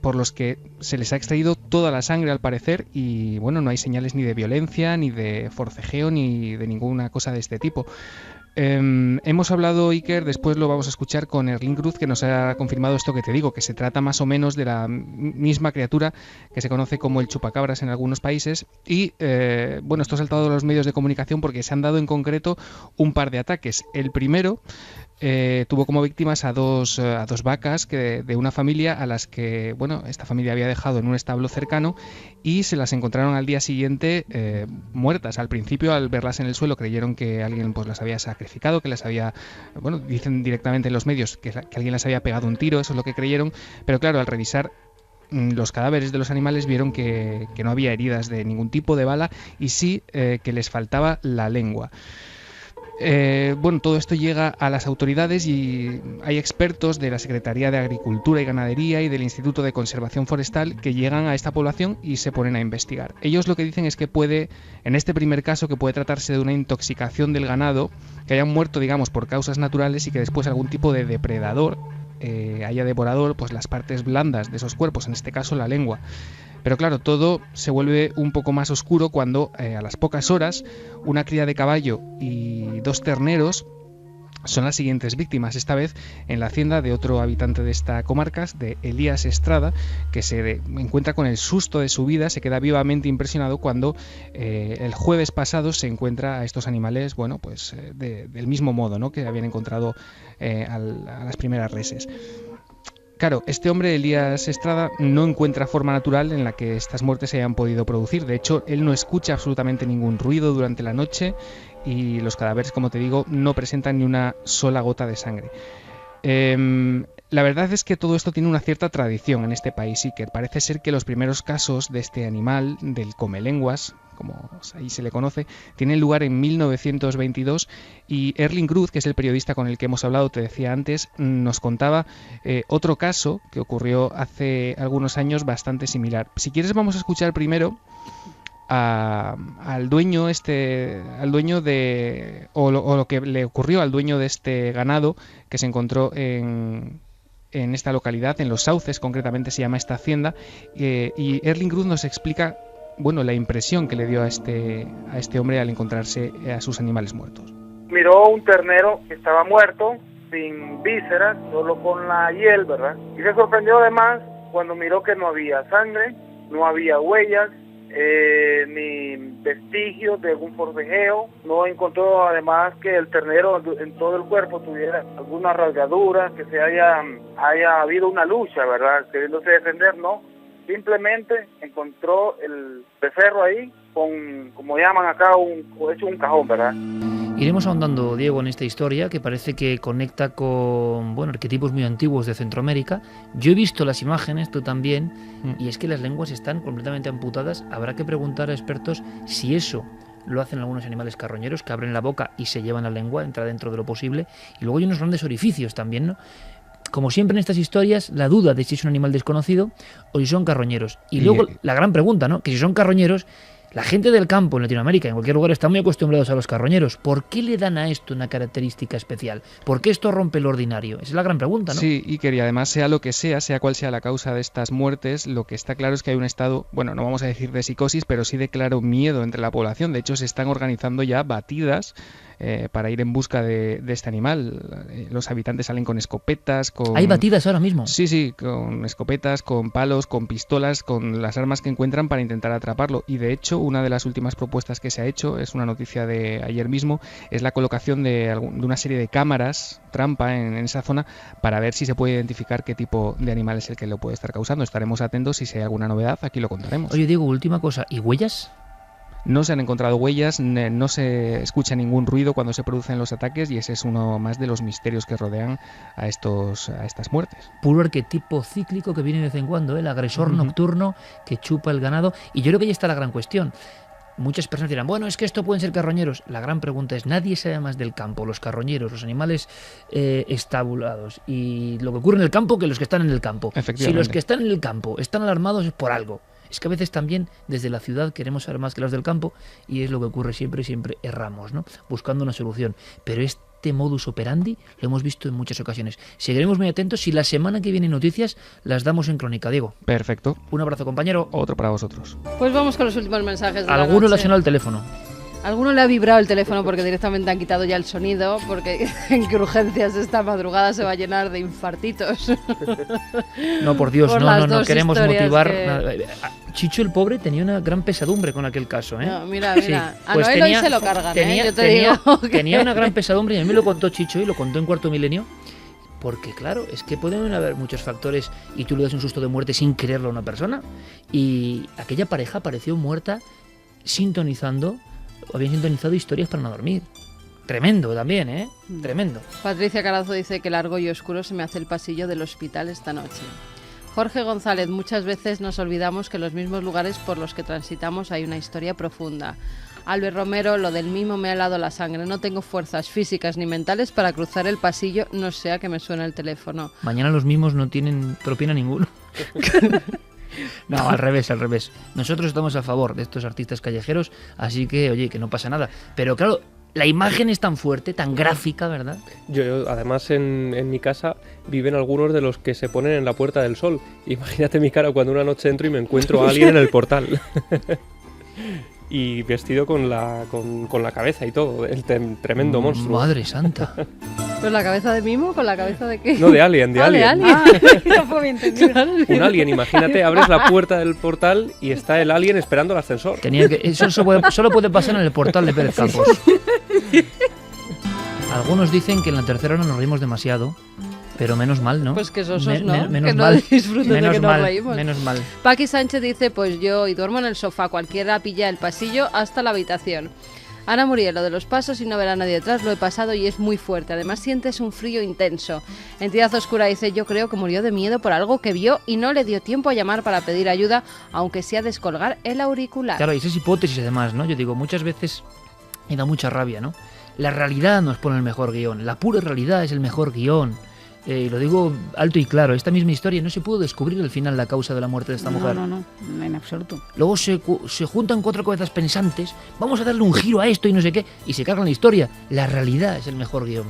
por los que se les ha extraído toda la sangre al parecer y bueno, no hay señales ni de violencia, ni de forcejeo, ni de ninguna cosa de este tipo. Hemos hablado, Iker, después lo vamos a escuchar con Erling Cruz, que nos ha confirmado esto que te digo, que se trata más o menos de la misma criatura que se conoce como el chupacabras en algunos países y bueno, esto ha saltado a los medios de comunicación porque se han dado en concreto un par de ataques. El primero tuvo como víctimas a dos vacas de una familia a las que, bueno, esta familia había dejado en un establo cercano y se las encontraron al día siguiente muertas. Al principio, al verlas en el suelo, creyeron que alguien pues las había sacrificado, que las había, bueno, dicen directamente en los medios que alguien las había pegado un tiro, eso es lo que creyeron, pero claro, al revisar los cadáveres de los animales vieron que no había heridas de ningún tipo de bala y sí que les faltaba la lengua. Bueno, todo esto llega a las autoridades y hay expertos de la Secretaría de Agricultura y Ganadería y del Instituto de Conservación Forestal que llegan a esta población y se ponen a investigar. Ellos lo que dicen es que en este primer caso, que puede tratarse de una intoxicación del ganado, que hayan muerto, digamos, por causas naturales y que después algún tipo de depredador haya devorado pues las partes blandas de esos cuerpos, en este caso la lengua. Pero claro, todo se vuelve un poco más oscuro cuando a las pocas horas una cría de caballo y dos terneros son las siguientes víctimas, esta vez en la hacienda de otro habitante de esta comarca, de Elías Estrada, que se encuentra con el susto de su vida, se queda vivamente impresionado cuando el jueves pasado se encuentra a estos animales, bueno, pues del mismo modo, ¿no?, que habían encontrado a las primeras reses. Claro, este hombre, Elías Estrada, no encuentra forma natural en la que estas muertes se hayan podido producir. De hecho, él no escucha absolutamente ningún ruido durante la noche y los cadáveres, como te digo, no presentan ni una sola gota de sangre. La verdad es que todo esto tiene una cierta tradición en este país y que parece ser que los primeros casos de este animal, del comelenguas, como ahí se le conoce, tienen lugar en 1922 y Erling Cruz, que es el periodista con el que hemos hablado, te decía antes, nos contaba otro caso que ocurrió hace algunos años bastante similar. Si quieres vamos a escuchar primero al dueño de lo que le ocurrió al dueño de este ganado que se encontró en esta localidad, en Los Sauces concretamente se llama esta hacienda, y Erling Cruz nos explica, bueno, la impresión que le dio a este hombre al encontrarse a sus animales muertos. Miró un ternero que estaba muerto, sin vísceras, solo con la hiel, ¿verdad? Y se sorprendió además cuando miró que no había sangre, no había huellas, ni vestigios de algún forcejeo. No encontró además que el ternero en todo el cuerpo tuviera alguna rasgadura, que se haya habido una lucha, ¿verdad?, queriéndose defender, ¿no? simplemente encontró el becerro ahí con, como llaman acá, hecho un cajón, ¿verdad? Iremos ahondando, Diego, en esta historia que parece que conecta con, bueno, arquetipos muy antiguos de Centroamérica. Yo he visto las imágenes, tú también, y es que las lenguas están completamente amputadas. Habrá que preguntar a expertos si eso lo hacen algunos animales carroñeros, que abren la boca y se llevan la lengua, entra dentro de lo posible. Y luego hay unos grandes orificios también, ¿no? Como siempre en estas historias, la duda de si es un animal desconocido o si son carroñeros. Y luego la gran pregunta, ¿no? Que si son carroñeros, la gente del campo en Latinoamérica, en cualquier lugar, están muy acostumbrados a los carroñeros. ¿Por qué le dan a esto una característica especial? ¿Por qué esto rompe lo ordinario? Esa es la gran pregunta, ¿no? Sí, y que además sea lo que sea cual sea la causa de estas muertes, lo que está claro es que hay un estado, bueno, no vamos a decir de psicosis, pero sí de claro miedo entre la población. De hecho, se están organizando ya batidas para ir en busca de este animal. Los habitantes salen con escopetas, con... ¿Hay batidas ahora mismo? Sí, con escopetas, con palos, con pistolas, con las armas que encuentran para intentar atraparlo. Y de hecho, una de las últimas propuestas que se ha hecho, es una noticia de ayer mismo, es la colocación de una serie de cámaras trampa en esa zona para ver si se puede identificar qué tipo de animal es el que lo puede estar causando. Estaremos atentos, si hay alguna novedad, aquí lo contaremos. Oye, Diego, última cosa, ¿y huellas? No se han encontrado huellas, no se escucha ningún ruido cuando se producen los ataques y ese es uno más de los misterios que rodean a estas muertes. Puro arquetipo cíclico que viene de vez en cuando, el agresor nocturno que chupa el ganado. Y yo creo que ahí está la gran cuestión. Muchas personas dirán, bueno, es que esto pueden ser carroñeros. La gran pregunta es, nadie sabe más del campo, los carroñeros, los animales estabulados y lo que ocurre en el campo que los que están en el campo. Si los que están en el campo están alarmados es por algo. Es que a veces también desde la ciudad queremos saber más que los del campo y es lo que ocurre siempre y siempre erramos, ¿no? Buscando una solución. Pero este modus operandi lo hemos visto en muchas ocasiones. Seguiremos muy atentos y la semana que viene noticias las damos en Crónica, Diego. Perfecto. Un abrazo, compañero. Otro para vosotros. Pues vamos con los últimos mensajes de Alguno le ha sonado el teléfono. Alguno le ha vibrado el teléfono porque directamente han quitado ya el sonido, porque en que urgencias esta madrugada se va a llenar de infartitos. No, por Dios, no queremos motivar. Que... Chicho el pobre tenía una gran pesadumbre con aquel caso, ¿eh? No, mira, Sí, pues a Noel hoy se lo cargan, yo te digo. Tenía una gran pesadumbre y a mí me lo contó Chicho y lo contó en Cuarto Milenio. Porque claro, es que pueden haber muchos factores y tú le das un susto de muerte sin quererlo a una persona. Y aquella pareja apareció muerta habían sintonizado historias para no dormir. Tremendo también, ¿eh? Tremendo. Patricia Carazo dice que largo y oscuro se me hace el pasillo del hospital esta noche. Jorge González, muchas veces nos olvidamos que en los mismos lugares por los que transitamos hay una historia profunda. Albert Romero, lo del mimo me ha helado la sangre. No tengo fuerzas físicas ni mentales para cruzar el pasillo, no sea que me suene el teléfono. Mañana los mimos no tienen propina ninguno. No, al revés. Nosotros estamos a favor de estos artistas callejeros, así que, oye, que no pasa nada. Pero claro, la imagen es tan fuerte, tan gráfica, ¿verdad? Yo además, en mi casa viven algunos de los que se ponen en la Puerta del Sol. Imagínate mi cara cuando una noche entro y me encuentro a alguien en el portal. Y vestido con la cabeza y todo, el tremendo monstruo. Madre santa. ¿Con la cabeza de mimo? ¿Con la cabeza de qué? No, de alien, de alien. No fue bien entendido. Un alien, imagínate, abres la puerta del portal y está el alien esperando el ascensor. Eso solo puede pasar en el portal de Pérez Campos. Algunos dicen que en la tercera hora nos reímos demasiado. Pero menos mal, ¿no? Pues que sosos, ¿no? Menos que mal. No disfruten de que nos reímos. Menos mal. Paqui Sánchez dice, pues yo y duermo en el sofá, cualquiera pilla el pasillo hasta la habitación. Ana Muriel, lo de los pasos y no ver a nadie detrás, lo he pasado y es muy fuerte. Además sientes un frío intenso. Entidad Oscura dice, yo creo que murió de miedo por algo que vio y no le dio tiempo a llamar para pedir ayuda, aunque sea descolgar el auricular. Claro, y esas hipótesis además, ¿no? Yo digo, muchas veces me da mucha rabia, ¿no? La realidad nos pone el mejor guión. La pura realidad es el mejor guión. Y lo digo alto y claro, esta misma historia no se pudo descubrir al final la causa de la muerte de esta mujer. No, en absoluto. Luego se juntan cuatro cabezas pensantes, vamos a darle un giro a esto y no sé qué, y se cargan la historia. La realidad es el mejor guión.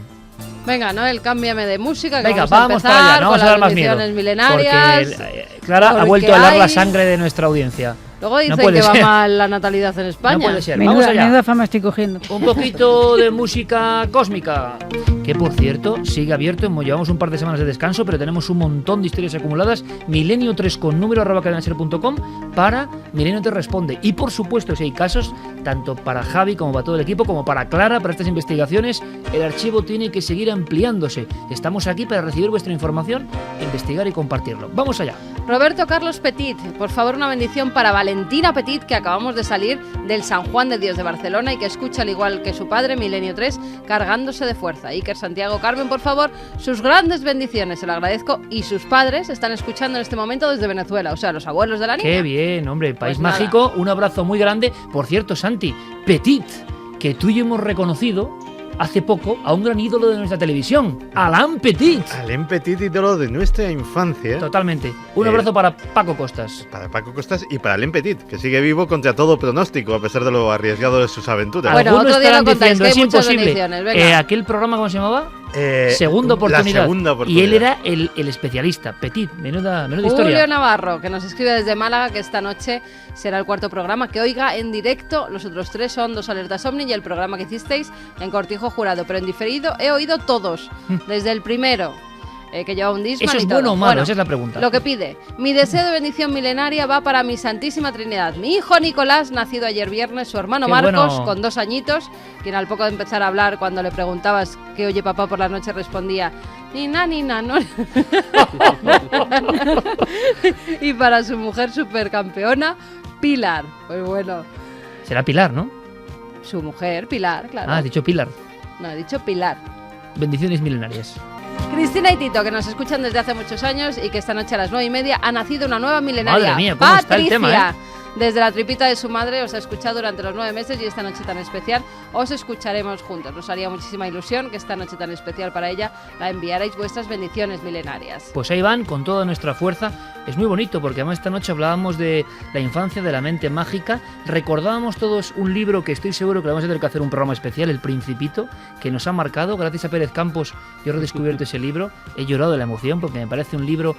Venga, Noel, cámbiame de música, que venga, vamos a para allá, no con vamos a dar más miedo. Milenarias, porque Clara ha vuelto a helar la sangre de nuestra audiencia. Luego dicen que va mal la natalidad en España. No puede ser. Menuda, Vamos allá. menuda fama estoy cogiendo. Un poquito de música cósmica. Que por cierto, sigue abierto. Llevamos un par de semanas de descanso, pero tenemos un montón de historias acumuladas. Milenio3 con número @cadenaser.com para Milenio te responde. Y por supuesto, si hay casos, tanto para Javi como para todo el equipo, como para Clara, para estas investigaciones, el archivo tiene que seguir ampliándose. Estamos aquí para recibir vuestra información, investigar y compartirlo. Vamos allá. Roberto Carlos Petit, por favor una bendición para Valentina Petit, que acabamos de salir del San Juan de Dios de Barcelona y que escucha al igual que su padre, Milenio 3, cargándose de fuerza. Iker Santiago Carmen, por favor, sus grandes bendiciones, se lo agradezco. Y sus padres están escuchando en este momento desde Venezuela, o sea, los abuelos de la niña. Qué bien, hombre, país Pues nada. mágico, un abrazo muy grande. Por cierto, Santi, Petit, que tú y yo hemos reconocido hace poco a un gran ídolo de nuestra televisión, Alain Petit. Alain Petit, ídolo de nuestra infancia. Totalmente. Un abrazo para Paco Costas. Para Paco Costas y para Alain Petit, que sigue vivo contra todo pronóstico, a pesar de lo arriesgado de sus aventuras. Bueno, Algunos otro día estarán lo contáis, diciendo, que hay es muchas imposible. bendiciones, venga. Aquel programa, ¿cómo se llamaba? La Segunda oportunidad. segunda Y oportunidad. él era el especialista. Petit, menuda Julio historia. Navarro, que nos escribe desde Málaga, que esta noche será el cuarto programa, que oiga en directo. Los otros 3 son 2 alertas Omni y el programa que hicisteis en Cortijo Jurado, pero en diferido he oído todos, desde el primero, que lleva un Discman. ¿Eso es y todo. bueno o malo? Esa es la pregunta. Lo que pide: mi deseo de bendición milenaria va para mi Santísima Trinidad, mi hijo Nicolás, nacido ayer viernes, su hermano Qué Marcos, bueno. con 2 añitos, quien al poco de empezar a hablar, cuando le preguntabas qué oye papá por la noche, respondía: Nina, no. Y para su mujer supercampeona, Pilar. Pues bueno, Será Pilar, ¿no? su mujer, Pilar, claro. Ah, has dicho Pilar. No, he dicho Pilar. Bendiciones milenarias. Cristina y Tito, que nos escuchan desde hace muchos años y que esta noche a las 9:30 ha nacido una nueva milenaria. Madre mía, ¿cómo está el Patricia, tema, desde la tripita de su madre os ha escuchado durante los 9 meses y esta noche tan especial os escucharemos juntos. Nos haría muchísima ilusión que esta noche tan especial para ella la enviarais vuestras bendiciones milenarias. Pues ahí van, con toda nuestra fuerza. Es muy bonito porque además esta noche hablábamos de la infancia, de la mente mágica. Recordábamos todos un libro que estoy seguro que vamos a tener que hacer un programa especial, El Principito, que nos ha marcado. Gracias a Pérez Campos yo he redescubierto ese libro. He llorado de la emoción porque me parece un libro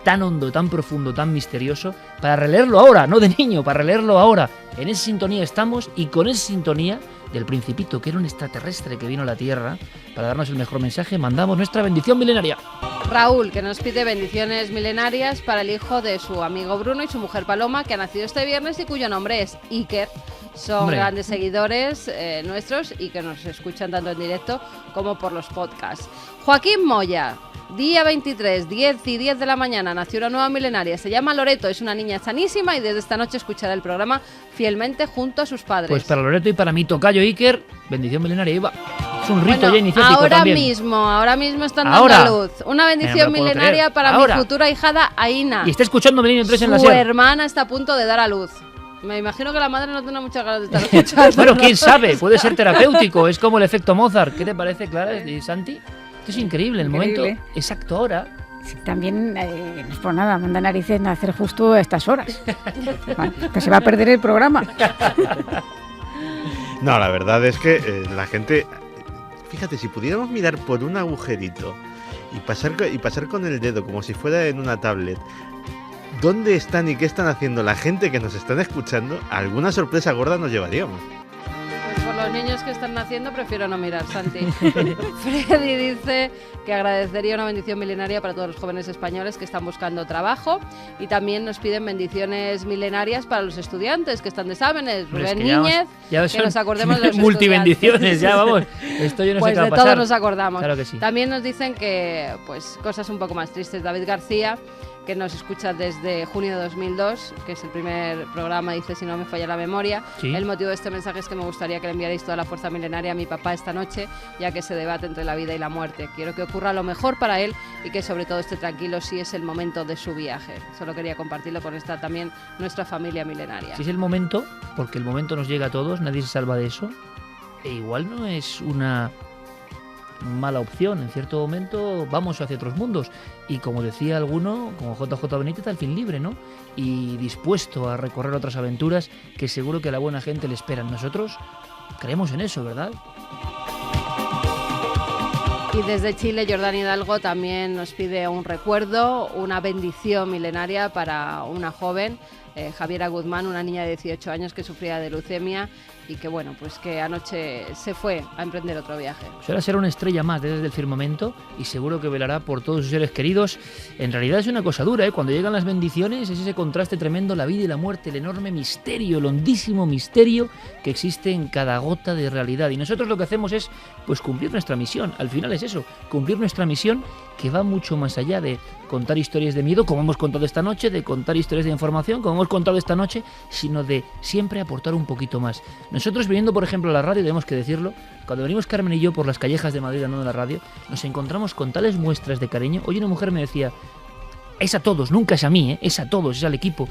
tan hondo, tan profundo, tan misterioso, para releerlo ahora, no de niño, para releerlo ahora. En esa sintonía estamos y con esa sintonía del Principito, que era un extraterrestre que vino a la Tierra para darnos el mejor mensaje, mandamos nuestra bendición milenaria. Raúl, que nos pide bendiciones milenarias para el hijo de su amigo Bruno y su mujer Paloma, que ha nacido este viernes y cuyo nombre es Iker. Son Hombre. grandes seguidores nuestros y que nos escuchan tanto en directo como por los podcasts. Joaquín Moya, día 23, 10 y 10 de la mañana, nació una nueva milenaria. Se llama Loreto, es una niña sanísima y desde esta noche escuchará el programa fielmente junto a sus padres. Pues para Loreto y para mi tocayo Iker, bendición milenaria, Iba. Es un rito Bueno, ya iniciático ahora también. mismo están dando Ahora. a luz una bendición No me lo puedo milenaria creer. para Ahora. mi futura hijada Aina. Y está escuchando Milenio 3 en la Su SER. hermana está a punto de dar a luz. Me imagino que la madre no tiene muchas ganas de estar escuchando. Bueno, quién sabe, puede ser terapéutico, es como el efecto Mozart. ¿Qué te parece, Clara y Santi? Esto es increíble, el Increíble. momento exacto ahora. Sí, también, no es por nada, manda narices nacer justo a estas horas. Bueno, pues se va a perder el programa. No, la verdad es que la gente... Fíjate, si pudiéramos mirar por un agujerito y pasar con el dedo como si fuera en una tablet, ¿dónde están y qué están haciendo la gente que nos están escuchando? Alguna sorpresa gorda nos llevaríamos. Pues por los niños que están naciendo prefiero no mirar, Santi. Freddy dice que agradecería una bendición milenaria para todos los jóvenes españoles que están buscando trabajo y también nos piden bendiciones milenarias para los estudiantes que están de exámenes. Hombre, es Rubén que ya Níñez, ya que son nos acordemos de los multibendiciones, ya vamos. Esto yo no pues sé qué va a de pasar. todos nos acordamos. Claro que sí. También nos dicen que pues cosas un poco más tristes. David García, que nos escucha desde junio de 2002, que es el primer programa, dice, si no me falla la memoria. Sí. El motivo de este mensaje es que me gustaría que le enviarais toda la fuerza milenaria a mi papá esta noche, ya que se debate entre la vida y la muerte. Quiero que ocurra lo mejor para él y que sobre todo esté tranquilo si es el momento de su viaje. Solo quería compartirlo con esta también nuestra familia milenaria. Si es el momento, porque el momento nos llega a todos, nadie se salva de eso, e igual no es una mala opción. En cierto momento vamos hacia otros mundos y, como decía alguno, como JJ Benítez, al fin libre, ¿no? Y dispuesto a recorrer otras aventuras que seguro que a la buena gente le esperan. Nosotros creemos en eso, ¿verdad? Y desde Chile, Jordán Hidalgo también nos pide un recuerdo, una bendición milenaria para una joven, Javiera Guzmán, una niña de 18 años que sufría de leucemia y que, bueno, pues que anoche se fue a emprender otro viaje. Pues ahora será una estrella más desde el firmamento y seguro que velará por todos sus seres queridos. En realidad es una cosa dura, ¿eh? Cuando llegan las bendiciones es ese contraste tremendo, la vida y la muerte, el enorme misterio, el hondísimo misterio que existe en cada gota de realidad. Y nosotros lo que hacemos es pues cumplir nuestra misión. Al final es eso, cumplir nuestra misión, que va mucho más allá de contar historias de miedo, como hemos contado esta noche, de contar historias de información, como hemos contado esta noche, sino de siempre aportar un poquito más. Nosotros viniendo, por ejemplo, a la radio, tenemos que decirlo, cuando venimos Carmen y yo por las callejas de Madrid andando en la radio, nos encontramos con tales muestras de cariño. Hoy una mujer me decía, es a todos, nunca es a mí, es a todos, es al equipo.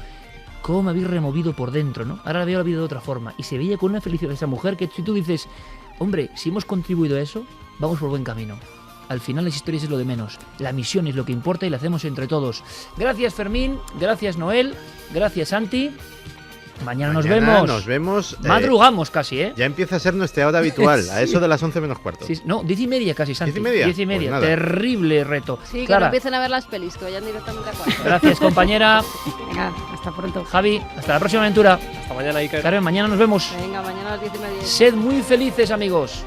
¿Cómo me habéis removido por dentro, no? Ahora la veo la vida de otra forma. Y se veía con una felicidad esa mujer que si tú dices, hombre, si hemos contribuido a eso, vamos por buen camino. Al final las historias es lo de menos. La misión es lo que importa y la hacemos entre todos. Gracias Fermín, gracias Noel, gracias Santi. Mañana nos vemos. Madrugamos casi, ¿eh? Ya empieza a ser nuestra hora habitual, a eso de las 11 menos cuarto. Sí, no, 10:30 casi, Santi. 10:30. 10:30. Pues terrible reto. Sí, Clara, que no empiecen a ver las pelis, que vayan directamente a 4. gracias compañera. Venga, hasta pronto. Javi, hasta la próxima aventura. Hasta mañana, Iker. Carmen, mañana nos vemos. Venga, mañana a las 10:30. Sed muy felices, amigos.